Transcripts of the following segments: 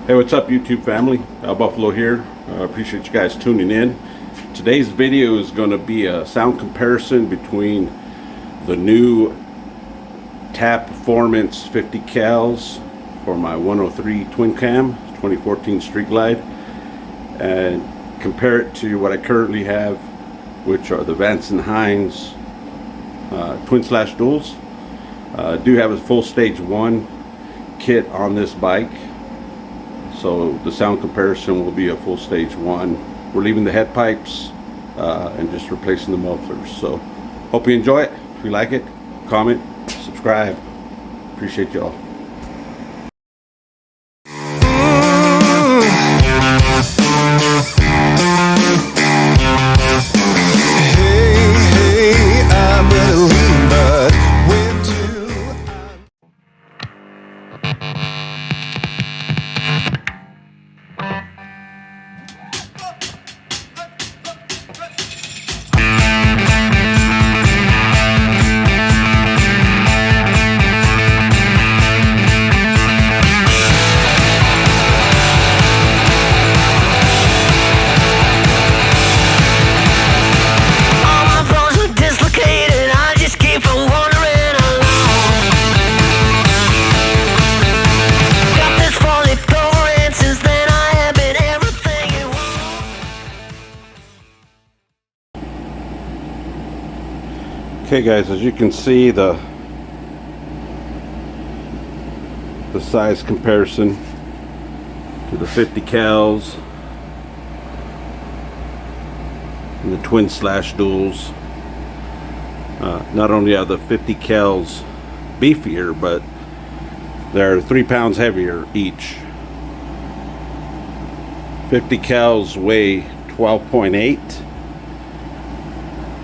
Hey, what's up YouTube family? Buffalo here. Appreciate you guys tuning in. Today's video is going to be a sound comparison between the new Tap Performance 50 cals for my 103 twin cam 2014 Street Glide, and compare it to what I currently have, which are the Vance and Hines Twin/Duels. I do have a full stage 1 kit on this bike, so the sound comparison will be a full stage 1. We're leaving the head pipes and just replacing the mufflers. So hope you enjoy it. If you like it, comment, subscribe. Appreciate y'all. Okay guys, as you can see, the size comparison to the 50 cals and the Twin/Duels. Not only are the 50 cals beefier, but they're 3 pounds heavier each. 50 cals weigh 12.8.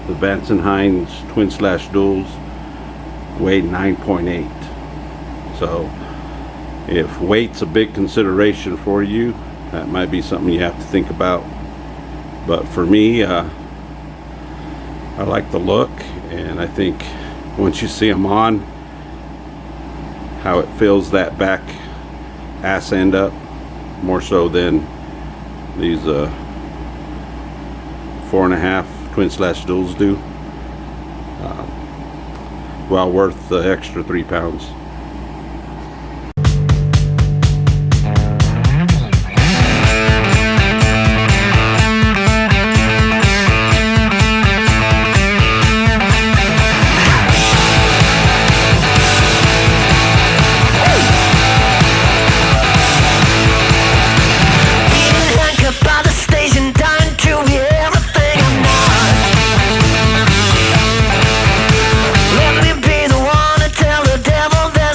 The Vance and Hines Twin/Duels weigh 9.8. So if weight's a big consideration for you, that might be something you have to think about. But for me, I like the look, and I think once you see them on, how it fills that back ass end up more so than these 4.5 Twin/Duels do. Well worth the extra 3 pounds. Let me be the one to tell the devil that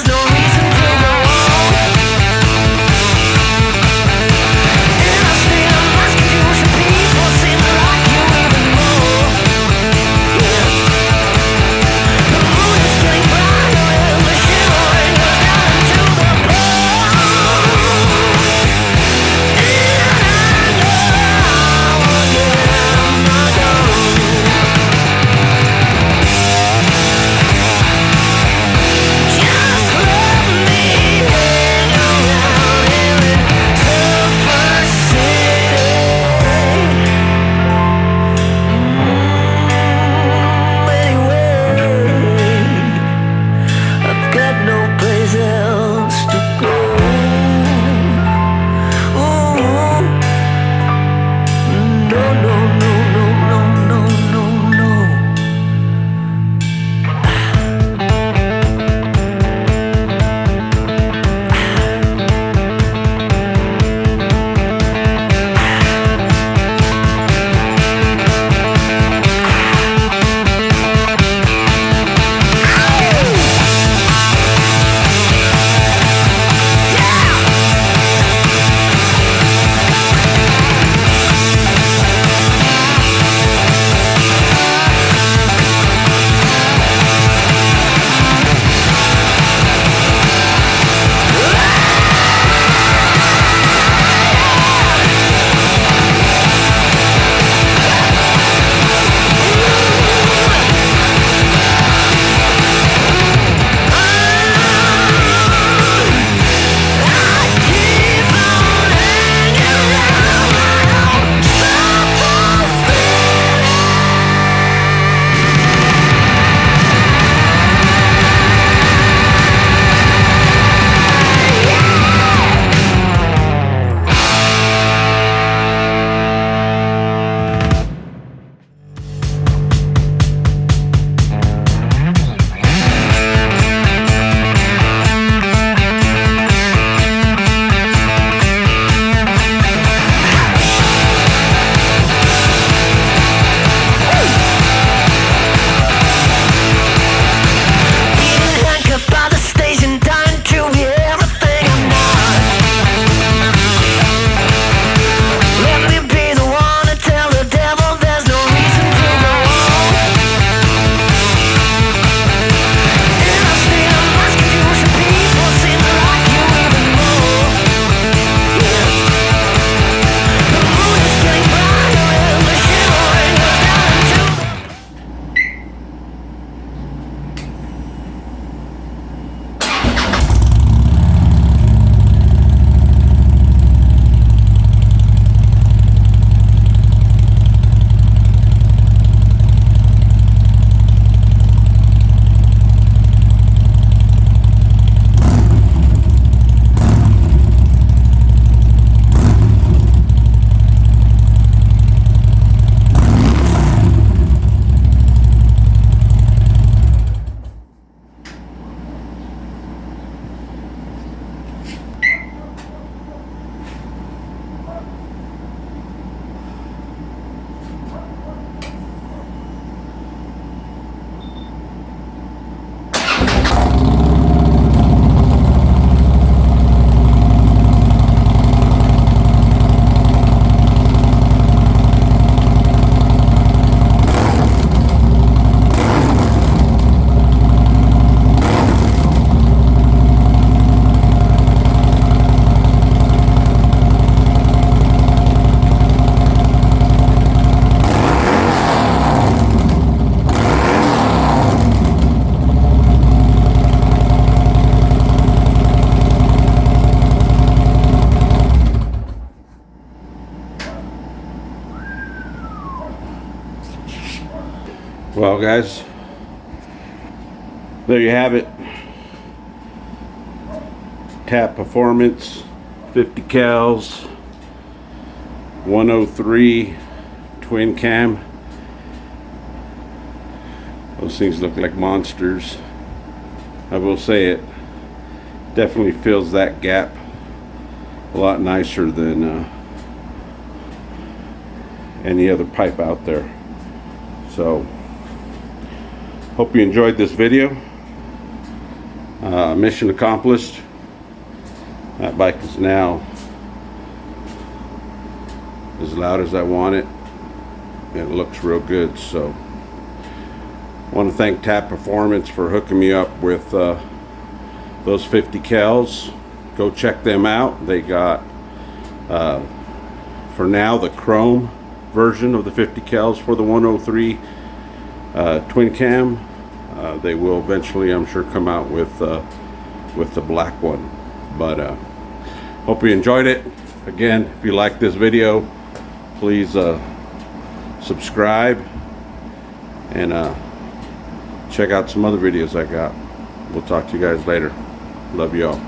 Well, guys, there you have it. Tap Performance 50 cals 103 twin cam. Those things look like monsters. I will say it definitely fills that gap a lot nicer than any other pipe out there. So hope you enjoyed this video. Mission accomplished. That bike is now as loud as I want it. It looks real good. So I want to thank Tap Performance for hooking me up with those 50 cals. Go check them out. They got for now the chrome version of the 50 cals for the 103 twin cam. They will eventually, I'm sure, come out with the black one. But hope you enjoyed it. Again, if you like this video, please subscribe and check out some other videos I got. We'll talk to you guys later. Love you all.